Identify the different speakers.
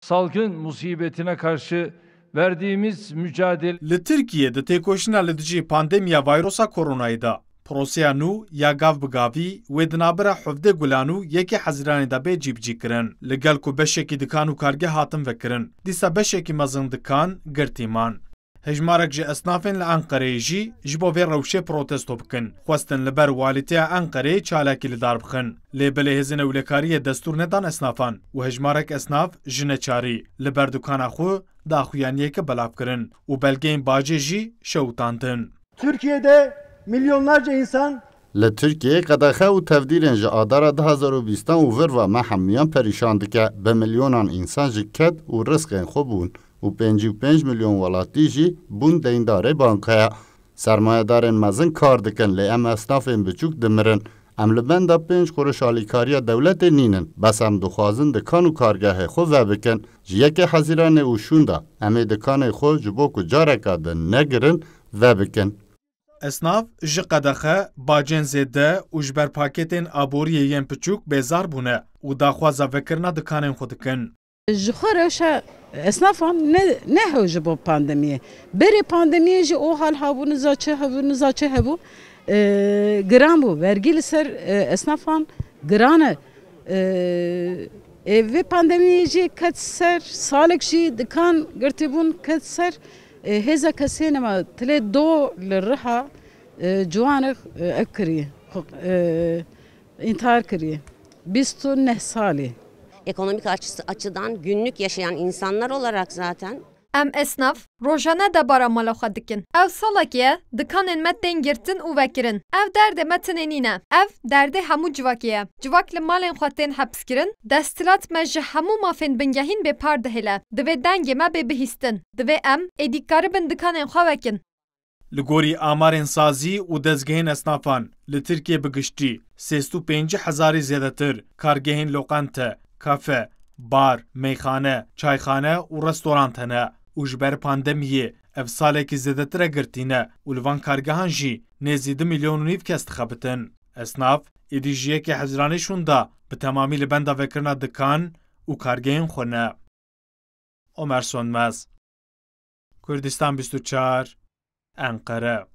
Speaker 1: salgın musibetine karşı verdiğimiz mücadele
Speaker 2: Li Tirkiyeyê di têkoşîna li dijî pandemiya vîrusa koronayê de proseya nû ya gav bi gavî wê di navbera Hevdê Gulan û yekê Hezîranê de bê cîbicî kirin. Li gel ku beşekî dikan û kargeh hatin vekirin, dîsa beşekî mezin dikan girtîman. Hejmarek ji esnafên li Enqereyê jî ji bo vê rewşê protesto bikin. Xwestin li ber walîteya Enqereyê çalakî li dar bixin. Lê bilêhêzin ewlekariyê destûr nedan esnafan û hejmarek esnaf ji neçarî li ber dukana xwe daxuyaniyeke belav kirin û belgeyên bajê jî şewitandin.
Speaker 3: Türkiye'de milyonlarca insan
Speaker 4: Li Tirkiyeyê qedexe û tevdîrên ji adara 2020 û vir ve me hemiyan perîşan dike bi milyonan însan ji ket û rizqên xwe bûn û 55 milyon welatî jî bûn deyndarê bankaya. Sermayedarên mezin kar dikin lê em esnafên biçûk dimirin. Em li benda 5 kuruş alîkariya dewletê nînin. Bes em dixwazin dikan û kargehê xwe vebikin. Ji yekê Hezîranê û şûn de em ê dikanê xwe ji bo ku careka din negirin vebikin.
Speaker 2: Esnaf ji qedexe, bacên zêde û ji ber paketên aboriyê yên piçûk bêzar bûne û daxwaza vekirina dikanên xwe dikin.
Speaker 5: Ji xwe rewşa esnafan nehew ji bo pandemiyê. Berê pandemiyê jî o hal hebû nizaçe hebû giran bû. Vergî li ser esnafan giran e. Vê pandemiyê jî ket ser, salek jî dikan girtîbûn ket ser. Hêza kesên me tilê do li riha ciwanek ev kiriye, intihar kiriye. 29 salê.
Speaker 6: Ekonomik açıdan günlük yaşayan insanlar olarak zaten.
Speaker 7: Em esnaf rojane de bara mala xwe dikin. Ev salakiye dikanên me tên girtin û vekirin. Ev derdê me tinê nîne. Ev derdê hemû civakê ye. Civak li malên xwe tên hepskirin. Destilat me ji hemû mafên bingehîn bêpar dihêle. Divê dengê me bê bihîstin. Divê em êdî karibin dikanên xwe vekin.
Speaker 2: Li gorî amarên sazî û dezgehên esnafan li Tirkiye bi giştî 350,000 zêdetir kargehên lokante, kafe, bar, meyxane, çayxane û restoran hene û ji ber pandemiyê ev salekî zêdetir e girtîne û li van kargehan jî nêzî 2,5 milyon kes dixebitin. Esnaf êdî ji yekê Hezîranê şûn de bi temamî li benda vekirina dikan û kargehên xwe ne. Ömer Sönmez, Kurdistan 24, Ankara.